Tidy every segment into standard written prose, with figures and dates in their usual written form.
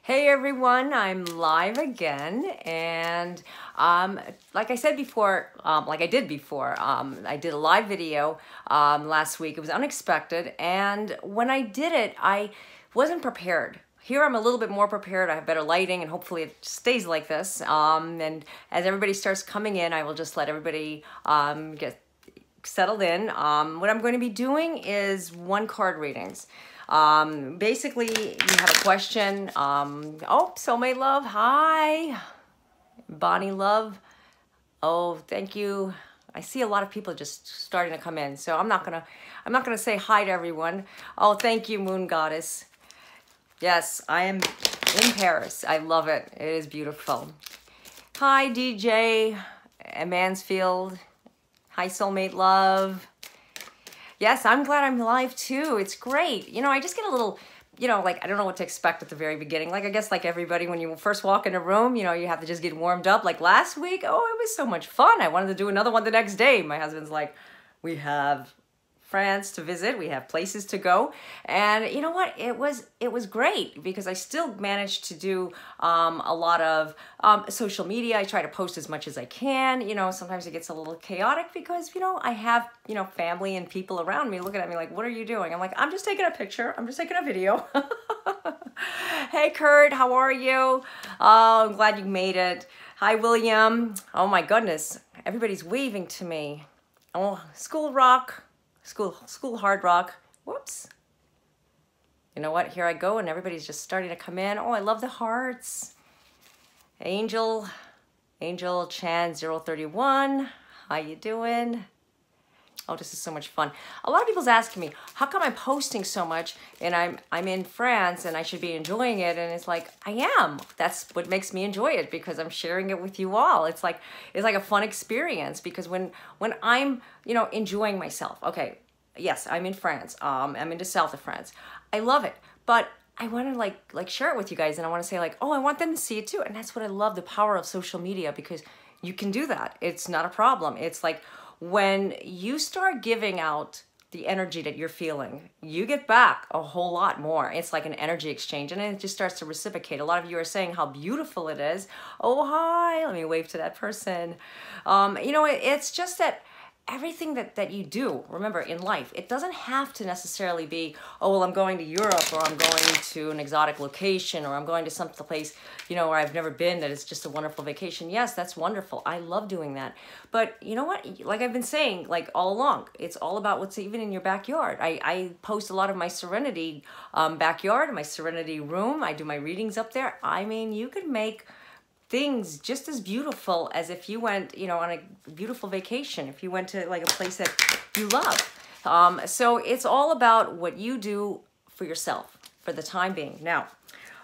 Hey everyone, I'm live again, and like I said before, I did a live video last week. It was unexpected, and when I did it, I wasn't prepared. Here I'm a little bit more prepared. I have better lighting, and hopefully it stays like this. And as everybody starts coming in, I will just let everybody get settled in. What I'm going to be doing is one card readings. Basically, you have a question. Oh, Soulmate Love, hi. Bonnie Love, oh, thank you. I see a lot of people just starting to come in, so I'm not gonna say hi to everyone. Oh, thank you, Moon Goddess. Yes, I am in Paris. I love it. It is beautiful. Hi, DJ Mansfield. Hi, Soulmate Love. Yes, I'm glad I'm live too. It's great. You know, I just get a little, I don't know what to expect at the very beginning. Like, I guess like everybody, when you first walk in a room, you have to just get warmed up. Like last week, oh, it was so much fun. I wanted to do another one the next day. My husband's like, we have France to visit, we have places to go, and you know what, it was great because I still managed to do a lot of social media. I try to post as much as I can. Sometimes it gets a little chaotic because I have family and people around me looking at me like, what are you doing? I'm like, I'm just taking a picture, I'm just taking a video. Hey Kurt, how are you? Oh, I'm glad you made it. Hi William. Oh my goodness, everybody's waving to me. Oh, School Rock. School Hard Rock. Whoops. You know what? Here I go, and everybody's just starting to come in. Oh, I love the hearts. Angel Chan 031. How you doing? Oh, this is so much fun. A lot of people's asking me, how come I'm posting so much and I'm in France and I should be enjoying it? And it's like, I am. That's what makes me enjoy it, because I'm sharing it with you all. It's like a fun experience, because when I'm, enjoying myself. Okay, yes, I'm in France. I'm in the south of France. I love it, but I want to like share it with you guys, and I want to say like, oh, I want them to see it too. And that's what I love, the power of social media, because you can do that. It's not a problem. It's like, when you start giving out the energy that you're feeling, you get back a whole lot more. It's like an energy exchange, and then it just starts to reciprocate. A lot of you are saying how beautiful it is. Oh, hi, let me wave to that person. It's just that everything that you do, remember, in life, it doesn't have to necessarily be, oh, well, I'm going to Europe, or I'm going to an exotic location, or I'm going to some place, where I've never been, that is just a wonderful vacation. Yes, that's wonderful. I love doing that. But you know what? Like I've been saying, like all along, it's all about what's even in your backyard. I post a lot of my Serenity backyard, my Serenity room. I do my readings up there. I mean, you could make things just as beautiful as if you went, on a beautiful vacation, if you went to like a place that you love. So it's all about what you do for yourself for the time being. Now,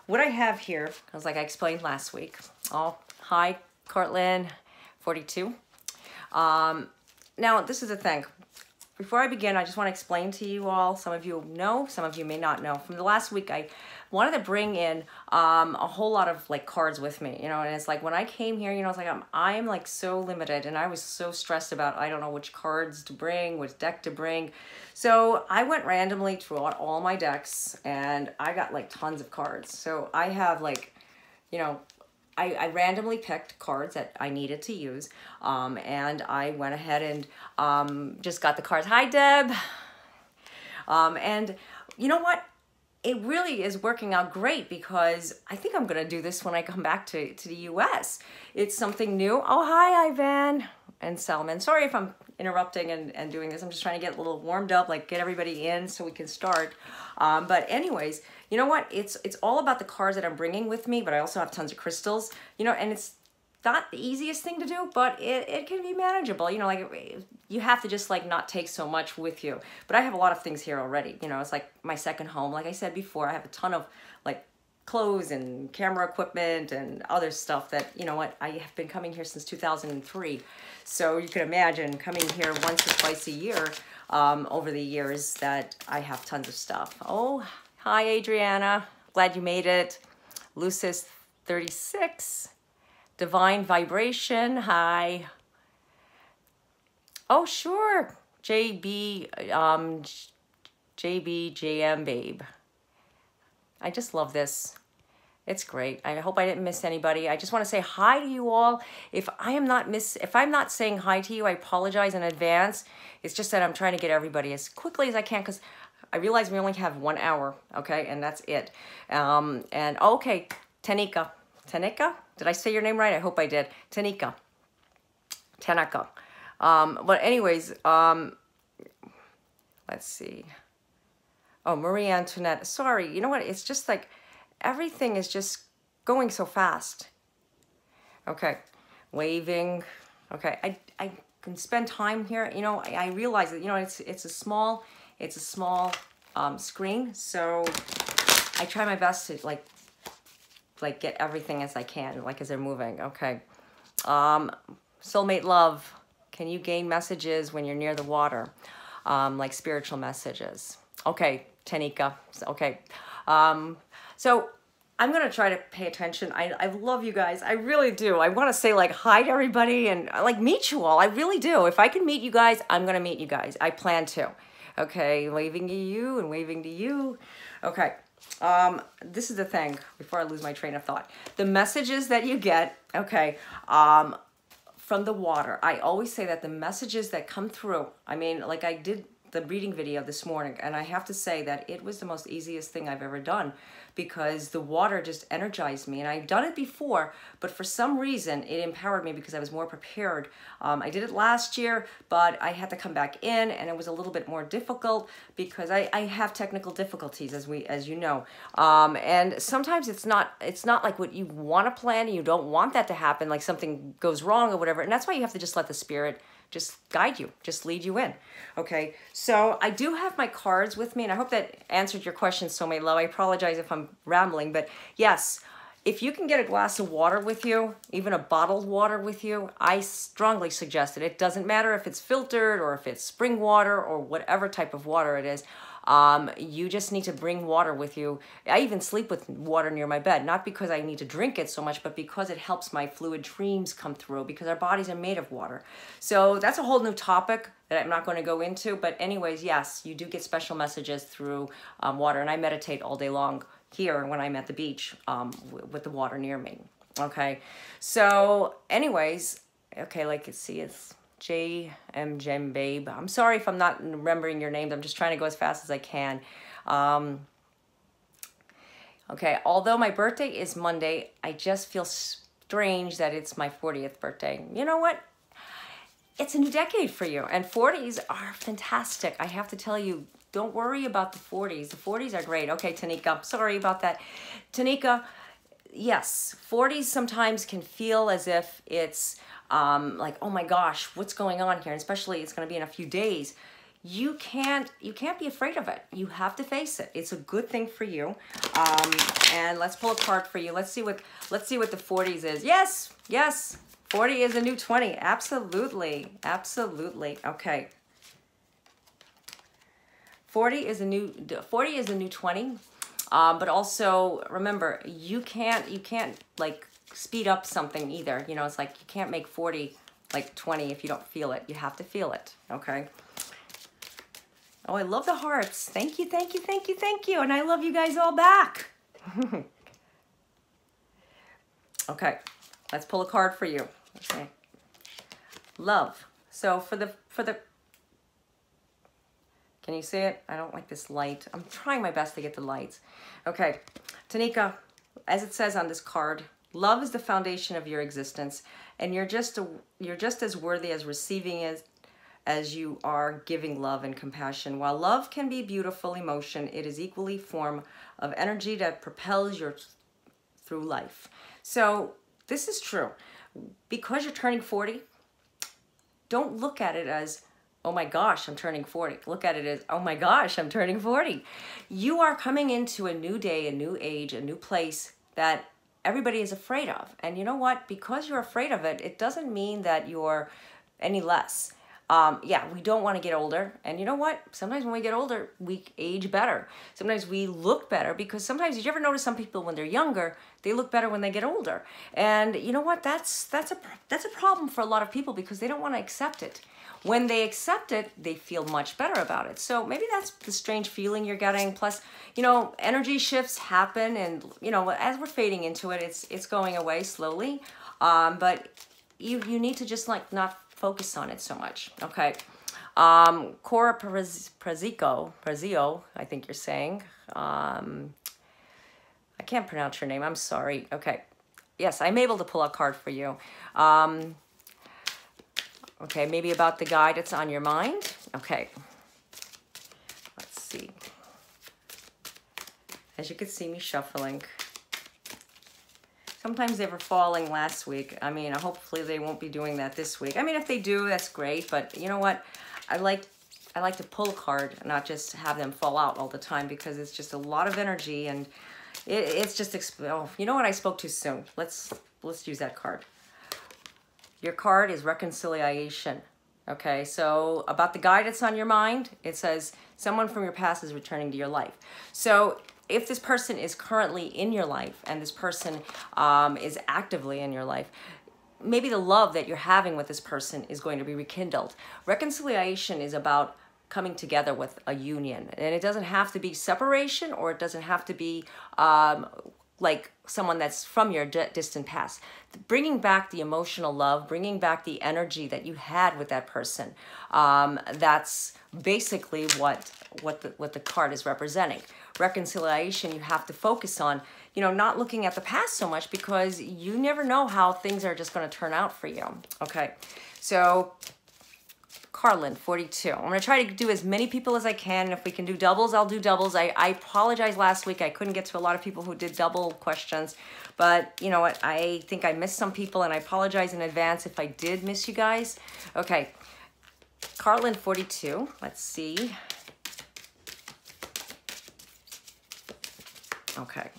what I have here, because like I explained last week, oh, hi, Cortland, 42. Now, this is the thing. Before I begin, I just want to explain to you all, some of you know, some of you may not know. From the last week, I wanted to bring in a whole lot of like cards with me, and it's like when I came here, it's like I'm like so limited, and I was so stressed about, I don't know which cards to bring, which deck to bring. So I went randomly throughout all my decks, and I got like tons of cards. So I have like, I randomly picked cards that I needed to use, and I went ahead and just got the cards. Hi, Deb. And you know what? It really is working out great, because I think I'm going to do this when I come back to the U.S. It's something new. Oh, hi, Ivan and Salman. Sorry if I'm interrupting and doing this. I'm just trying to get a little warmed up, like get everybody in so we can start. But anyways, you know what? It's all about the cards that I'm bringing with me, but I also have tons of crystals, and it's not the easiest thing to do, but it can be manageable. Like you have to just like not take so much with you. But I have a lot of things here already. It's like my second home. Like I said before, I have a ton of like clothes and camera equipment and other stuff that, I have been coming here since 2003. So you can imagine coming here once or twice a year over the years that I have tons of stuff. Oh, hi, Adriana. Glad you made it. Lucis 36. Divine Vibration. Hi. Oh, sure. JBJM Babe. I just love this. It's great. I hope I didn't miss anybody. I just want to say hi to you all. If I'm not saying hi to you, I apologize in advance. It's just that I'm trying to get everybody as quickly as I can because I realize we only have 1 hour, okay, and that's it. And okay, Tanika. Tanika? Did I say your name right? I hope I did. Tanika. Tanaka. But anyways, let's see. Oh, Marie Antoinette. Sorry, you know what? It's just like everything is just going so fast. Okay, waving. Okay, I can spend time here. You know, I realize that, you know, it's a small screen, so I try my best to like get everything as I can, like as they're moving. Okay. Soulmate love. Can you gain messages when you're near the water? Like spiritual messages. Okay, Tanika. Okay. So I'm going to try to pay attention. I love you guys. I really do. I want to say like hi to everybody and like meet you all. I really do. If I can meet you guys, I'm going to meet you guys. I plan to. Okay, waving to you and waving to you. Okay. This is the thing before I lose my train of thought. The messages that you get, okay, from the water. I always say that the messages that come through, I mean, like I did the reading video this morning, and I have to say that it was the most easiest thing I've ever done because the water just energized me. And I've done it before, but for some reason it empowered me because I was more prepared. I did it last year, but I had to come back in and it was a little bit more difficult because I have technical difficulties as you know. And sometimes it's not like what you want to plan and you don't want that to happen, like something goes wrong or whatever. And that's why you have to just let the spirit just guide you, just lead you in. Okay, so I do have my cards with me, and I hope that answered your question, Soulmate Love. I apologize if I'm rambling, but yes, if you can get a glass of water with you, even a bottled water with you, I strongly suggest it. It doesn't matter if it's filtered or if it's spring water or whatever type of water it is. You just need to bring water with you. I even sleep with water near my bed, not because I need to drink it so much, but because it helps my fluid dreams come through because our bodies are made of water. So that's a whole new topic that I'm not going to go into. But anyways, yes, you do get special messages through water. And I meditate all day long here when I'm at the beach with the water near me. Okay. So anyways, okay, like you see, it's Jem Babe. I'm sorry if I'm not remembering your names. I'm just trying to go as fast as I can. Okay, although my birthday is Monday, I just feel strange that it's my 40th birthday. You know what? It's a new decade for you, and 40s are fantastic. I have to tell you, don't worry about the 40s. The 40s are great. Okay, Tanika, sorry about that. Tanika, yes, 40s sometimes can feel as if it's like, oh my gosh, what's going on here? And especially it's going to be in a few days. You can't be afraid of it. You have to face it. It's a good thing for you. And let's pull a card for you. Let's see what the 40s is. Yes, yes. 40 is a new 20. Absolutely. Absolutely. Okay. 40 is a new 20. But also remember, you can't like speed up something either. You know, it's like you can't make 40 like 20 if you don't feel it. You have to feel it. Okay. Oh, I love the hearts. Thank you, thank you, thank you, thank you. And I love you guys all back. Okay, let's pull a card for you. Okay. Love. So for the can you see it? I don't like this light. I'm trying my best to get the lights. Okay, Tanika, as it says on this card, love is the foundation of your existence, and you're just as worthy as receiving as you are giving love and compassion. While love can be a beautiful emotion, it is equally a form of energy that propels you through life. So this is true. Because you're turning 40, don't look at it as, oh my gosh, I'm turning 40. Look at it as, oh my gosh, I'm turning 40. You are coming into a new day, a new age, a new place that everybody is afraid of. And you know what? Because you're afraid of it, it doesn't mean that you're any less. Yeah, we don't want to get older. And you know what? Sometimes when we get older, we age better. Sometimes we look better because sometimes, did you ever notice some people when they're younger, they look better when they get older? And you know what? That's a problem for a lot of people because they don't want to accept it. when they accept it, they feel much better about it. So maybe that's the strange feeling you're getting. Plus, you know, energy shifts happen, and you know, as we're fading into it, it's going away slowly. But you need to just like not focus on it so much. Okay. Cora Prezio, I think you're saying. I can't pronounce your name. I'm sorry. Okay. Yes, I'm able to pull a card for you. Okay, maybe about the guy that's on your mind. Okay. Let's see. As you can see me shuffling. Sometimes they were falling last week. I mean, hopefully they won't be doing that this week. I mean, if they do, that's great. But you know what? I like to pull a card, not just have them fall out all the time, because it's just a lot of energy, and it's just, oh, you know what? I spoke too soon. Let's use that card. Your card is reconciliation. Okay, so about the guy that's on your mind, it says someone from your past is returning to your life. So if this person is currently in your life, and this person is actively in your life, maybe the love that you're having with this person is going to be rekindled. Reconciliation is about coming together with a union, and it doesn't have to be separation, or it doesn't have to be like someone that's from your distant past. Bringing back the emotional love, bringing back the energy that you had with that person. That's basically what the card is representing. Reconciliation, you have to focus on, you know, not looking at the past so much, because you never know how things are just going to turn out for you. Okay, so Carlin, 42. I'm going to try to do as many people as I can. If we can do doubles, I'll do doubles. I apologize last week. I couldn't get to a lot of people who did double questions. But you know what? I think I missed some people, and I apologize in advance if I did miss you guys. Okay. Carlin, 42. Let's see. Okay.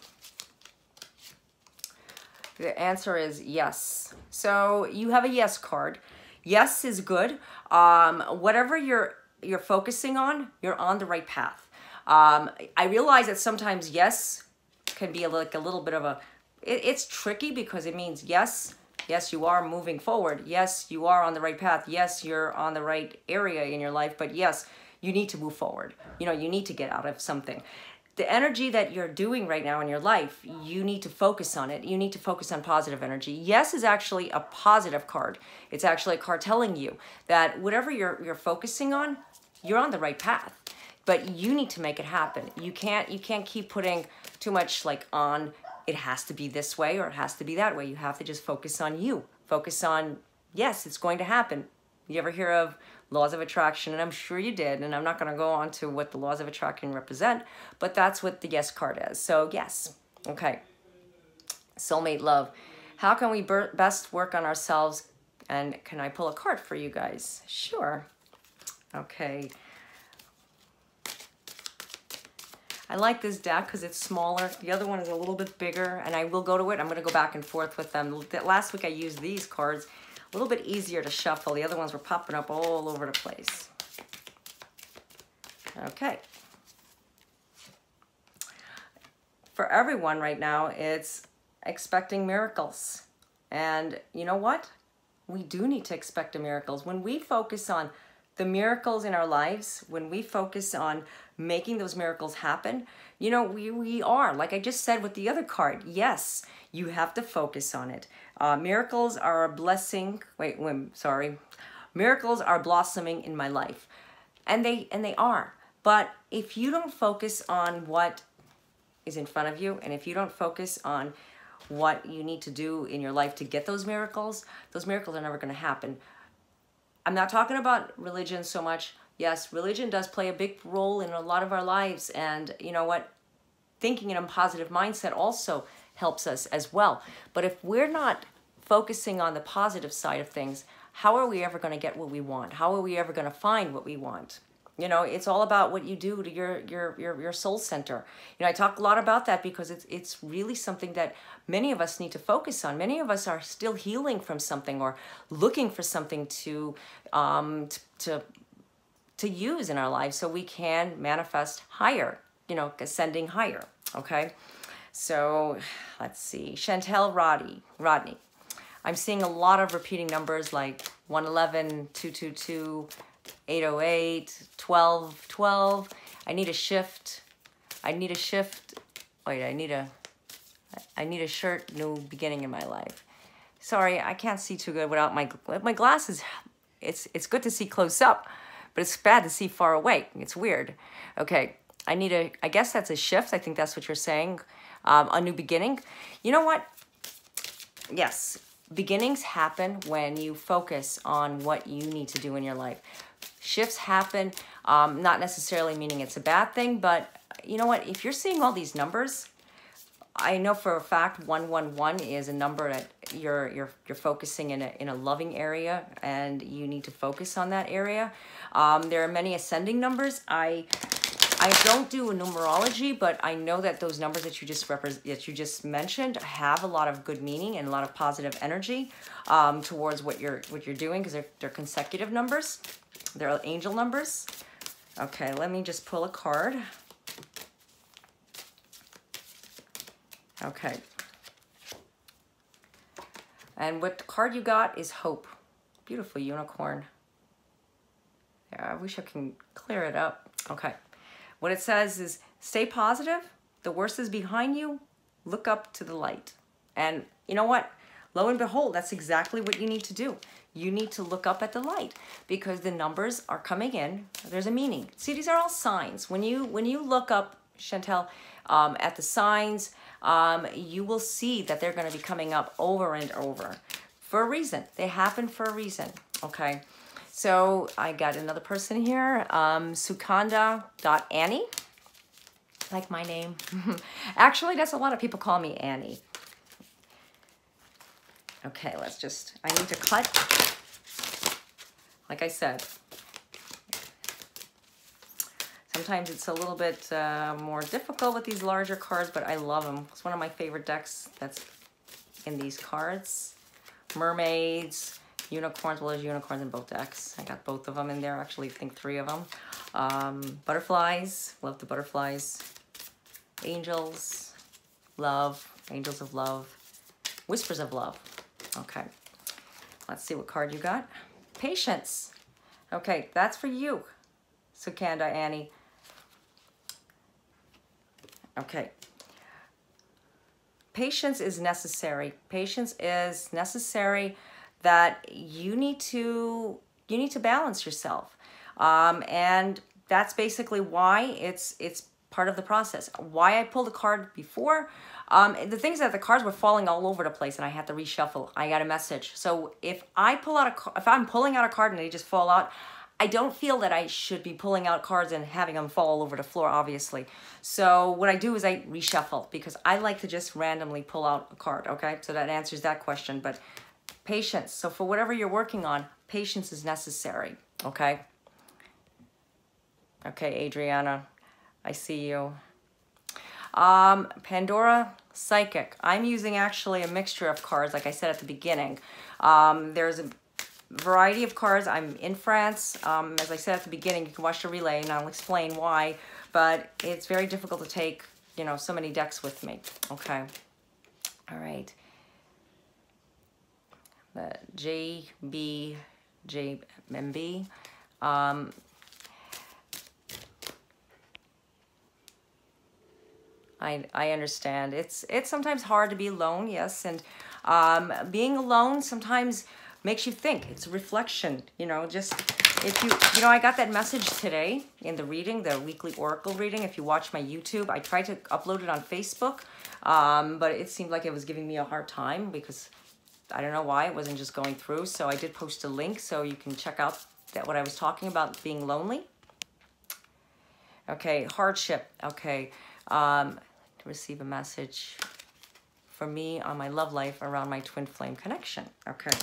The answer is yes. So you have a yes card. Yes is good. Whatever you're focusing on, you're on the right path. I realize that sometimes yes can be like a little bit of a, it's tricky, because it means yes, you are moving forward. Yes, you are on the right path. Yes, you're on the right area in your life. But yes, you need to move forward. You know, you need to get out of something. The energy that you're doing right now in your life, you need to focus on it. You need to focus on positive energy. Yes is actually a positive card. It's actually a card telling you that whatever you're focusing on, you're on the right path. But you need to make it happen. You can't keep putting too much like on, it has to be this way or it has to be that way. You have to just focus on you. Focus on, yes, it's going to happen. You ever hear of laws of attraction? And I'm sure you did, and I'm not going to go on to what the laws of attraction represent, but that's what the yes card is. So yes. Okay. Soulmate love. How can we best work on ourselves? And can I pull a card for you guys? Sure. Okay. I like this deck because it's smaller. The other one is a little bit bigger, and I will go to it. I'm going to go back and forth with them. Last week I used these cards. A little bit easier to shuffle. The other ones were popping up all over the place. Okay. For everyone right now, it's expecting miracles. And you know what? We do need to expect the miracles. When we focus on the miracles in our lives, when we focus on making those miracles happen, you know, we are, like I just said with the other card, yes, you have to focus on it. Miracles are a blessing. Miracles are blossoming in my life. And they are. But if you don't focus on what is in front of you, and if you don't focus on what you need to do in your life to get those miracles are never going to happen. I'm not talking about religion so much. Yes, religion does play a big role in a lot of our lives. And you know what? Thinking in a positive mindset also helps us as well. But if we're not focusing on the positive side of things, how are we ever going to get what we want? How are we ever going to find what we want? You know, it's all about what you do to your soul center. You know, I talk a lot about that because it's really something that many of us need to focus on. Many of us are still healing from something or looking for something to use in our lives so we can manifest higher, you know, ascending higher, okay? So let's see, Chantel Rodney. I'm seeing a lot of repeating numbers like 111, 222, 808, 12, 12. I need a shift. I need a shift. Wait, I need a shirt, new beginning in my life. Sorry, I can't see too good without my glasses. It's good to see close up, but it's bad to see far away. It's weird. Okay, I guess that's a shift. I think that's what you're saying. A new beginning. You know what? Yes, beginnings happen when you focus on what you need to do in your life. Shifts happen, not necessarily meaning it's a bad thing, but you know what? If you're seeing all these numbers, I know for a fact 111 is a number that you're focusing in a loving area, and you need to focus on that area. There are many ascending numbers. I don't do a numerology, but I know that those numbers that you just mentioned have a lot of good meaning and a lot of positive energy towards what you're doing, because they're consecutive numbers. They're angel numbers. Okay, let me just pull a card. Okay. And what card you got is hope. Beautiful unicorn. Yeah, I wish I can clear it up. Okay. What it says is, stay positive. The worst is behind you. Look up to the light. And you know what? Lo and behold, that's exactly what you need to do. You need to look up at the light, because the numbers are coming in. There's a meaning. See, these are all signs. When you look up, Chantel, at the signs, you will see that they're going to be coming up over and over for a reason. They happen for a reason. Okay. So I got another person here, Sukanda.Annie, like my name. Actually, that's a lot of people call me Annie. Okay, I need to cut. Like I said, sometimes it's a little bit more difficult with these larger cards, but I love them. It's one of my favorite decks that's in these cards. Mermaids, unicorns. Well, there's unicorns in both decks. I got both of them in there. Actually, I think 3 of them. Butterflies. Love the butterflies. Angels. Love. Angels of love. Whispers of love. Okay. Let's see what card you got. Patience. Okay, that's for you, Sukanda Annie. Okay. Patience is necessary. Patience is necessary, that you need to balance yourself. And that's basically why it's part of the process. Why I pulled a card before. The things that the cards were falling all over the place and I had to reshuffle. I got a message. So if I'm pulling out a card and they just fall out, I don't feel that I should be pulling out cards and having them fall all over the floor, obviously. So what I do is I reshuffle, because I like to just randomly pull out a card, okay? So that answers that question. But patience. So for whatever you're working on, patience is necessary, okay? Okay, Adriana, I see you. Pandora, Psychic. I'm using actually a mixture of cards, like I said at the beginning. There's a variety of cards. I'm in France. As I said at the beginning, you can watch the relay and I'll explain why, but it's very difficult to take, you know, so many decks with me. Okay. All right. The JMB. I understand. It's sometimes hard to be alone, yes, and being alone sometimes makes you think. It's a reflection, you know, just if you know, I got that message today in the reading, the weekly oracle reading. If you watch my YouTube, I tried to upload it on Facebook, but it seemed like it was giving me a hard time, because I don't know why it wasn't just going through. So I did post a link so you can check out what I was talking about, being lonely. Okay, hardship. Okay, to receive a message for me on my love life around my twin flame connection. Okay.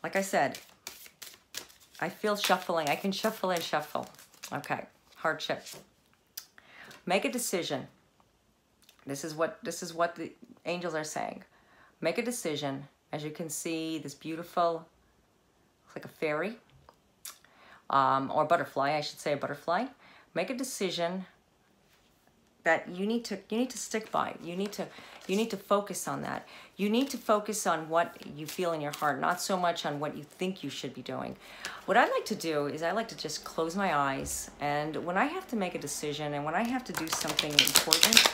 Like I said, I feel shuffling. I can shuffle and shuffle. Okay, hardship. Make a decision. This is what the angels are saying. Make a decision. As you can see, this beautiful, looks like a fairy, or butterfly, I should say a butterfly. Make a decision that you need to stick by. You need to focus on that. You need to focus on what you feel in your heart, not so much on what you think you should be doing. What I like to do is I like to just close my eyes, and when I have to make a decision and when I have to do something important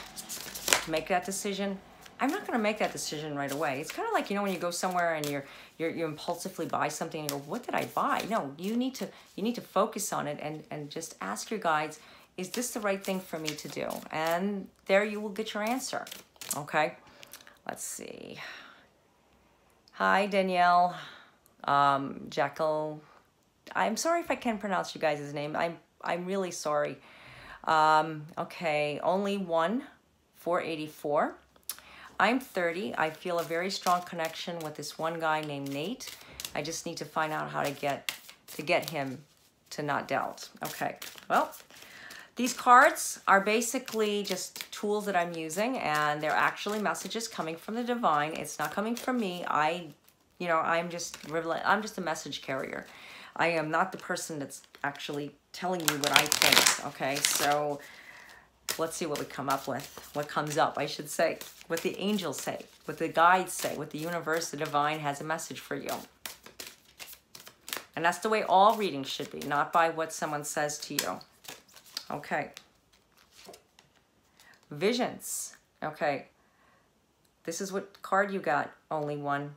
to make that decision, I'm not going to make that decision right away. It's kind of like, you know, when you go somewhere and you impulsively buy something and you go, what did I buy? No, you need to focus on it and just ask your guides, is this the right thing for me to do? And there you will get your answer. Okay, let's see. Hi, Danielle, Jekyll. I'm sorry if I can't pronounce you guys' name. I'm really sorry. Okay, only one, 484. I'm 30. I feel a very strong connection with this one guy named Nate. I just need to find out how to get him to not doubt. Okay, well, these cards are basically just tools that I'm using, and they're actually messages coming from the divine. It's not coming from me. I'm just a message carrier. I am not the person that's actually telling you what I think. Okay, so let's see what we come up with. What comes up, I should say. What the angels say, what the guides say, what the universe, the divine has a message for you. And that's the way all readings should be, not by what someone says to you. Okay. Visions. Okay. This is what card you got, only one.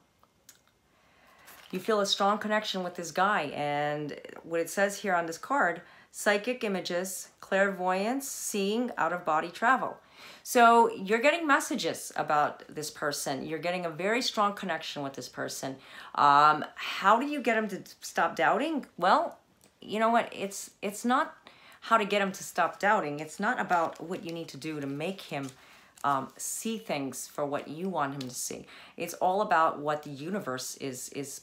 You feel a strong connection with this guy, and what it says here on this card, psychic images, clairvoyance, seeing, out-of-body travel. So you're getting messages about this person. You're getting a very strong connection with this person. How do you get him to stop doubting? Well, you know what? It's not how to get him to stop doubting. It's not about what you need to do to make him see things for what you want him to see. It's all about what the universe is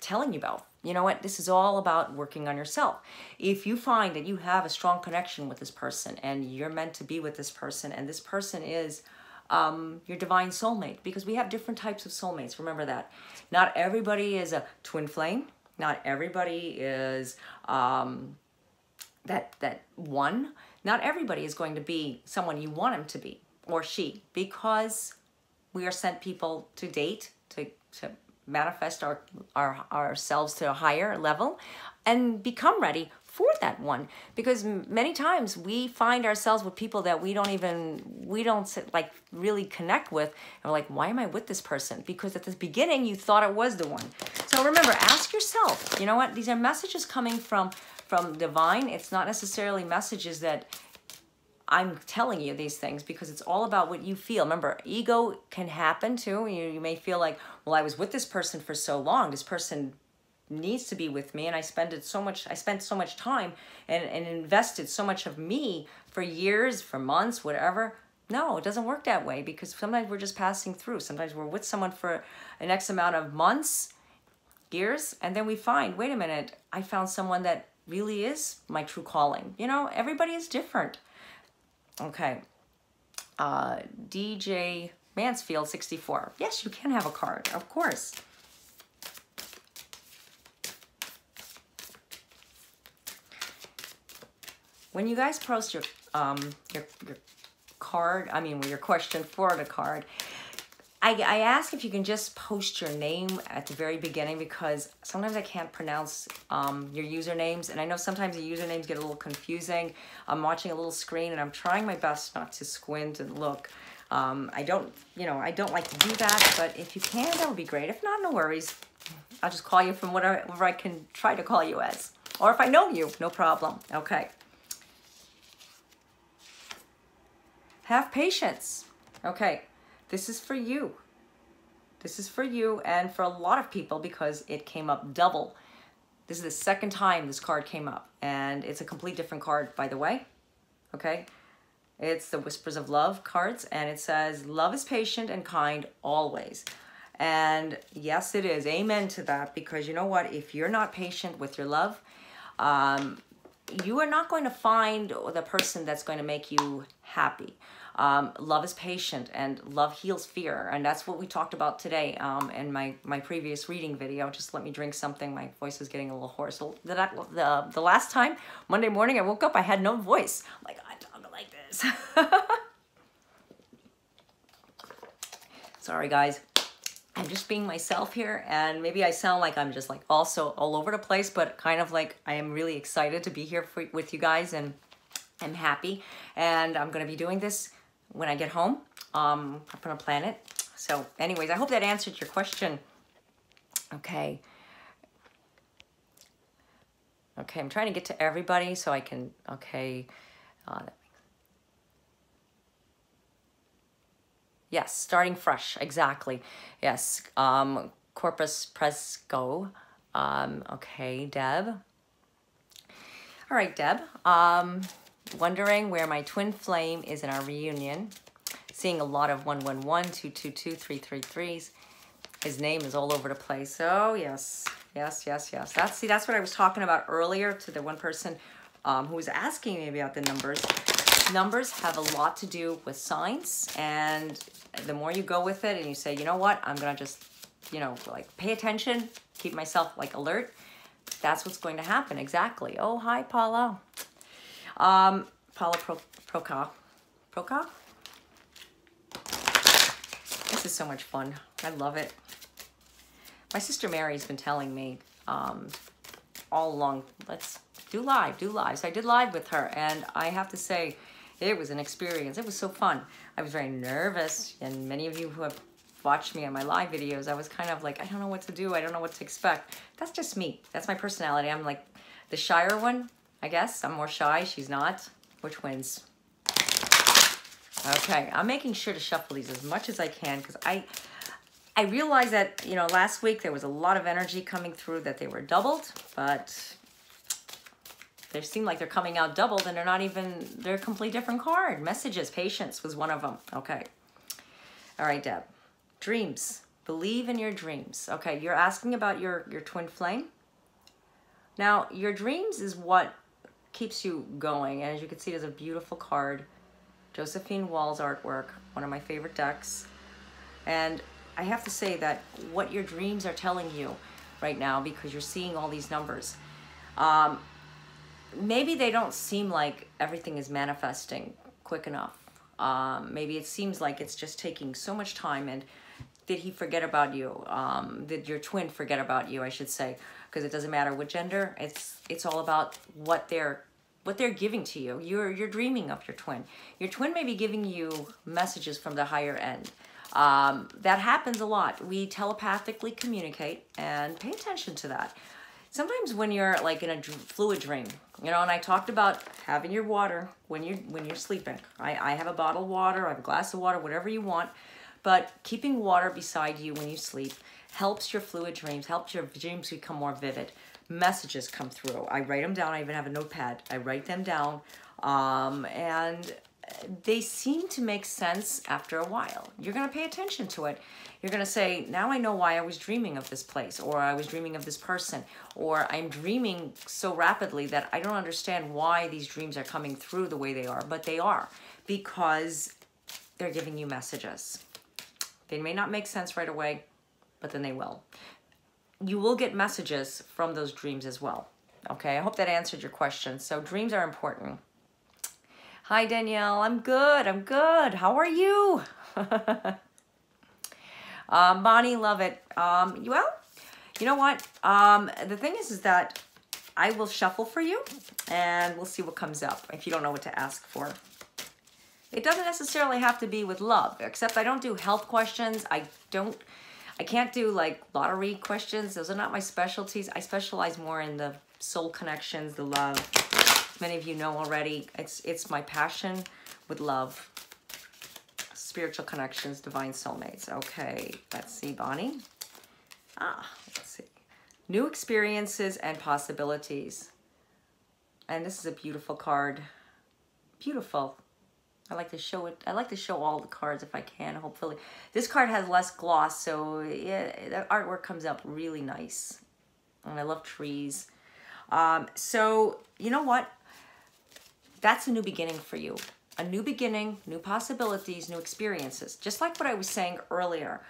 telling you about. You know what? This is all about working on yourself. If you find that you have a strong connection with this person and you're meant to be with this person, and this person is your divine soulmate, because we have different types of soulmates. Remember that. Not everybody is a twin flame. Not everybody is that one. Not everybody is going to be someone you want him to be, or she, because we are sent people to date, to manifest ourselves to a higher level and become ready for that one. Because many times we find ourselves with people that we don't like really connect with, and we're like, why am I with this person? Because at the beginning you thought it was the one. So remember, ask yourself, you know what, these are messages coming from divine. It's not necessarily messages that I'm telling you these things, because it's all about what you feel. Remember, ego can happen too. You may feel like, well, I was with this person for so long. This person needs to be with me, and I spent so much time and invested so much of me for years, for months, whatever. No, it doesn't work that way, because sometimes we're just passing through. Sometimes we're with someone for an X amount of months, years, and then we find, wait a minute, I found someone that really is my true calling. You know, everybody is different. Okay, DJ Mansfield 64. Yes, you can have a card, of course. When you guys post your card, your question for the card, I ask if you can just post your name at the very beginning, because sometimes I can't pronounce your usernames, and I know sometimes the usernames get a little confusing. I'm watching a little screen and I'm trying my best not to squint and look. I don't like to do that, but if you can, that would be great. If not, no worries. I'll just call you from whatever I can try to call you as. Or if I know you, no problem. Okay. Have patience. Okay. This is for you. This is for you and for a lot of people, because it came up double. This is the second time this card came up, and it's a complete different card, by the way. Okay? It's the Whispers of Love cards, and it says, love is patient and kind always. And yes, it is. Amen to that, because you know what? If you're not patient with your love, you are not going to find the person that's going to make you happy. Love is patient, and love heals fear, and that's what we talked about today in my previous reading video. Just let me drink something. My voice is getting a little hoarse. So the last time, Monday morning, I woke up, I had no voice. I'm like, I don't like this. Sorry, guys. I'm just being myself here, and maybe I sound like I'm just like also all over the place, but kind of like I am really excited to be here with you guys, and I'm happy. And I'm going to be doing this when I get home. I'm going to plan it. So anyways, I hope that answered your question. Okay. Okay, I'm trying to get to everybody so I can, okay. Yes, starting fresh, exactly. Yes, Corpus Presco. Okay, Deb. All right, Deb. Wondering where my twin flame is in our reunion. Seeing a lot of 111, 222, 333s. His name is all over the place. Oh, yes, yes, yes, yes. That's what I was talking about earlier to the one person who was asking me about the numbers. Numbers have a lot to do with signs, and the more you go with it and you say, you know what, I'm gonna just, you know, like pay attention, keep myself like alert, that's what's going to happen. Exactly. Oh, hi, Paula. Paula Proka. This is so much fun. I love it. My sister Mary's been telling me all along, let's do live. So I did live with her, and I have to say, it was an experience. It was so fun. I was very nervous, and many of you who have watched me on my live videos, I was kind of like, I don't know what to do. I don't know what to expect. That's just me. That's my personality. I'm like the shyer one, I guess. I'm more shy. She's not. Which wins? Okay, I'm making sure to shuffle these as much as I can, because I realized that, you know, last week there was a lot of energy coming through that they were doubled, but they seem like they're coming out doubled, and they're not even, they're a completely different card. Messages, patience was one of them. Okay. All right, Deb. Dreams. Believe in your dreams. Okay, you're asking about your twin flame. Now, your dreams is what keeps you going. And as you can see, there's a beautiful card. Josephine Wall's artwork, one of my favorite decks. And I have to say that what your dreams are telling you right now, because you're seeing all these numbers, maybe they don't seem like everything is manifesting quick enough. Maybe it seems like it's just taking so much time. And did he forget about you? Did your twin forget about you, I should say? Because it doesn't matter what gender. It's all about what they're giving to you. You're dreaming of your twin. Your twin may be giving you messages from the higher end. That happens a lot. We telepathically communicate, and pay attention to that. Sometimes when you're like in a fluid dream, you know, and I talked about having your water when you're sleeping. I have a bottle of water, I have a glass of water, whatever you want, but keeping water beside you when you sleep helps your fluid dreams, helps your dreams become more vivid. Messages come through. I write them down. I even have a notepad. I write them down, and they seem to make sense after a while. You're going to pay attention to it. You're going to say, now I know why I was dreaming of this place, or I was dreaming of this person, or I'm dreaming so rapidly that I don't understand why these dreams are coming through the way they are, but they are, because they're giving you messages. They may not make sense right away, but then they will. You will get messages from those dreams as well. Okay, I hope that answered your question. So dreams are important. Hi, Danielle. I'm good. How are you? Bonnie, love it. Well, you know what? The thing is that I will shuffle for you, and we'll see what comes up if you don't know what to ask for. It doesn't necessarily have to be with love, except I don't do health questions. I can't do like lottery questions. Those are not my specialties. I specialize more in the soul connections, the love. Many of you know already, it's my passion with love. Spiritual connections, divine soulmates. Okay, let's see, Bonnie. Let's see. New experiences and possibilities. And this is a beautiful card. Beautiful. I like to show it. I like to show all the cards if I can, hopefully. This card has less gloss, so yeah, the artwork comes up really nice. And I love trees. So, you know what? That's a new beginning for you. A new beginning, new possibilities, new experiences. Just like what I was saying earlier.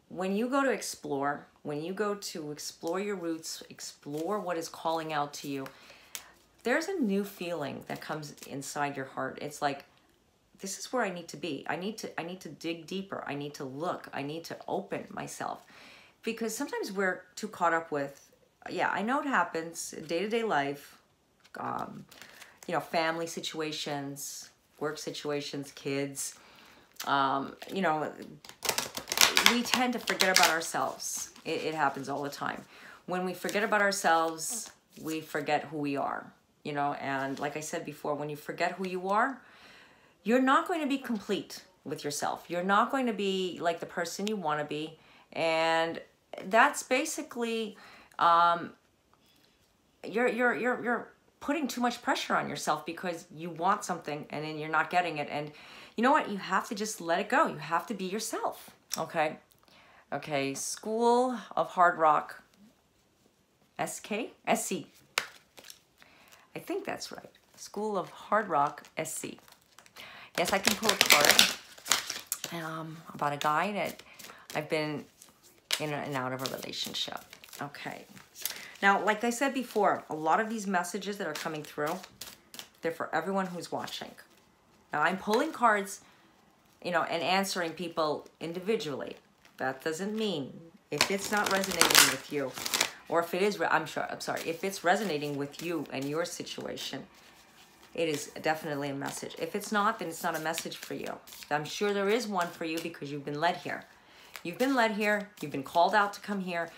When you go to explore, when you go to explore your roots, explore what is calling out to you, there's a new feeling that comes inside your heart. It's like this is where I need to be. I need to dig deeper. I need to look. I need to open myself. Because sometimes we're too caught up with, yeah, I know it happens, day-to-day life, you know, family situations, work situations, kids, you know, we tend to forget about ourselves. It happens all the time. When we forget about ourselves, we forget who we are, you know, and like I said before, when you forget who you are, you're not going to be complete with yourself. You're not going to be like the person you want to be. And that's basically, you're putting too much pressure on yourself because you want something and then you're not getting it. And you know what? You have to just let it go. You have to be yourself. Okay. Okay. School of Hard Rock. SC. I think that's right. School of Hard Rock SC. Yes, I can pull a card about a guy that I've been in and out of a relationship. Okay. Now, like I said before, a lot of these messages that are coming through, they're for everyone who's watching. Now, I'm pulling cards, you know, and answering people individually. That doesn't mean if it's not resonating with you, or if it is, I'm sorry, if it's resonating with you and your situation, it is definitely a message. If it's not, then it's not a message for you. I'm sure there is one for you because you've been led here. You've been led here. You've been called out to come here.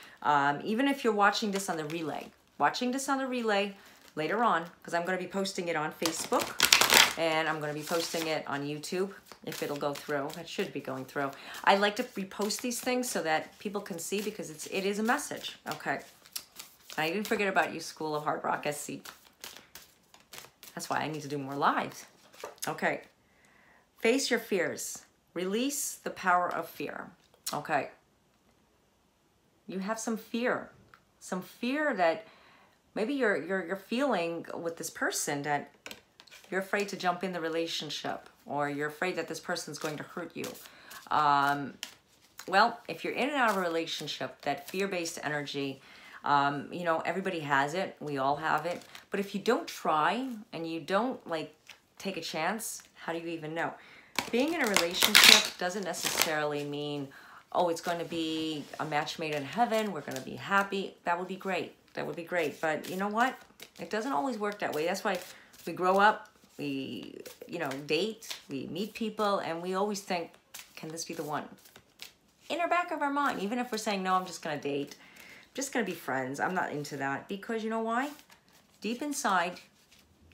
Even if you're watching this on the relay, later on, because I'm going to be posting it on Facebook and I'm going to be posting it on YouTube if it'll go through. It should be going through. I like to repost these things so that people can see because it is a message. Okay. I didn't forget about you, School of Hard Rock SC. That's why I need to do more lives. Okay. Face your fears. Release the power of fear. Okay. You have some fear that maybe you're feeling with this person, that you're afraid to jump in the relationship, or you're afraid that this person's going to hurt you. Well, if you're in and out of a relationship, that fear-based energy, you know, everybody has it. We all have it. But if you don't try and you don't like take a chance, how do you even know? Being in a relationship doesn't necessarily mean, oh, it's going to be a match made in heaven. We're going to be happy. That would be great. That would be great. But you know what? It doesn't always work that way. That's why we grow up, we, you know, date, we meet people, and we always think, can this be the one? In our back of our mind, even if we're saying, no, I'm just going to date. I'm just going to be friends. I'm not into that. Because you know why? Deep inside,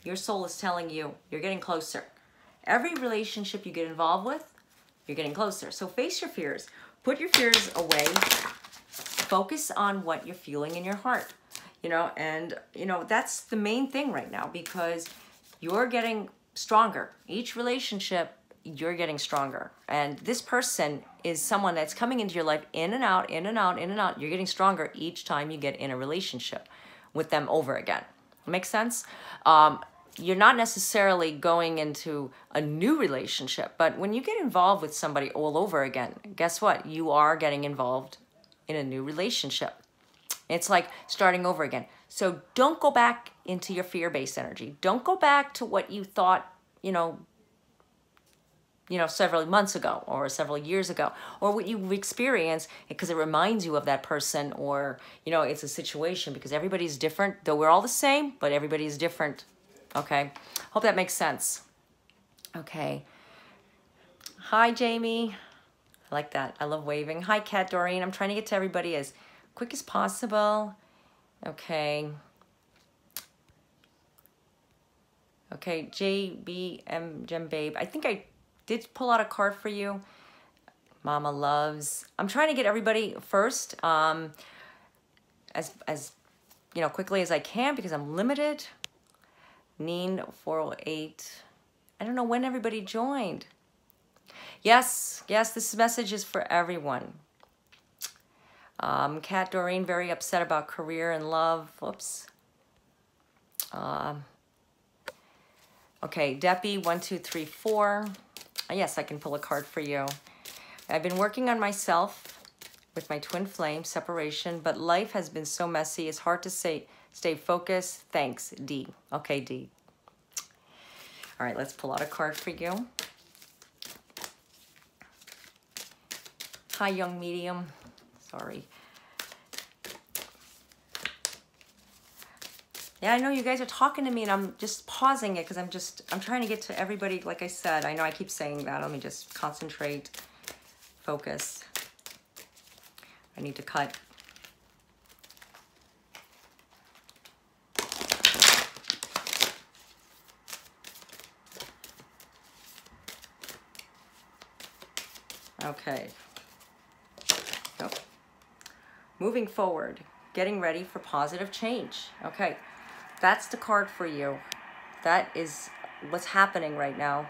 your soul is telling you you're getting closer. Every relationship you get involved with, you're getting closer. So face your fears. Put your fears away. Focus on what you're feeling in your heart. You know, and, you know, that's the main thing right now because you're getting stronger. Each relationship, you're getting stronger. And this person is someone that's coming into your life in and out, in and out, in and out. You're getting stronger each time you get in a relationship with them over again. Make sense? You're not necessarily going into a new relationship, but when you get involved with somebody all over again, guess what? You are getting involved in a new relationship. It's like starting over again. So don't go back into your fear-based energy. Don't go back to what you thought, you know, several months ago or several years ago, or what you've experienced because it reminds you of that person, or, you know, it's a situation, because everybody's different. Though we're all the same, but everybody's different. Okay. Hope that makes sense. Okay. Hi, Jamie. I like that. I love waving. Hi, Kat, Doreen. I'm trying to get to everybody as quick as possible. Okay. Okay, JBM Gem Babe. I think I did pull out a card for you. Mama loves. I'm trying to get everybody first, as you know, quickly as I can because I'm limited. Neen 408. I don't know when everybody joined. Yes, this message is for everyone. Kat Doreen, very upset about career and love. Whoops. Okay, Deppy 1234. Yes, I can pull a card for you. I've been working on myself with my twin flame separation, but life has been so messy. It's hard to stay focused. Thanks, D. Okay, D. All right, let's pull out a card for you. Hi, young medium. Sorry. Yeah, I know you guys are talking to me and I'm just pausing it because I'm trying to get to everybody. Like I said, I know I keep saying that. Let me just concentrate, focus. I need to cut. Okay. Nope. Moving forward, getting ready for positive change. Okay. That's the card for you. That is what's happening right now.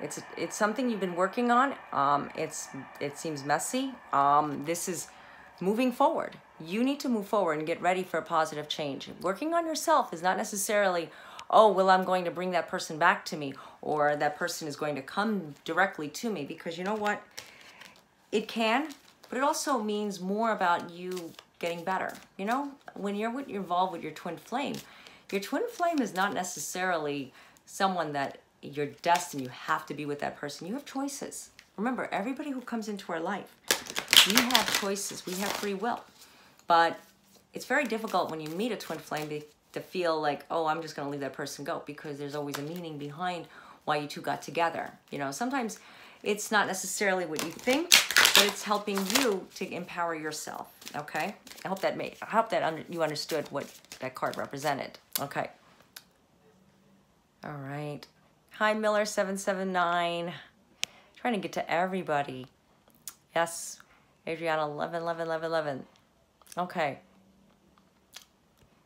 It's something you've been working on. It seems messy. This is moving forward. You need to move forward and get ready for a positive change. Working on yourself is not necessarily, oh, well, I'm going to bring that person back to me, or that person is going to come directly to me, because you know what? It can, but it also means more about you getting better. You know, when you're involved with your twin flame is not necessarily someone that you're destined, you have to be with that person. You have choices. Remember, everybody who comes into our life, we have choices, we have free will. But it's very difficult when you meet a twin flame to feel like, oh, I'm just gonna leave that person go, because there's always a meaning behind why you two got together. You know, sometimes it's not necessarily what you think, but it's helping you to empower yourself, okay? I hope that you understood what that card represented. Okay. All right. Hi, Miller779. Trying to get to everybody. Yes, Adriana, 11. Okay.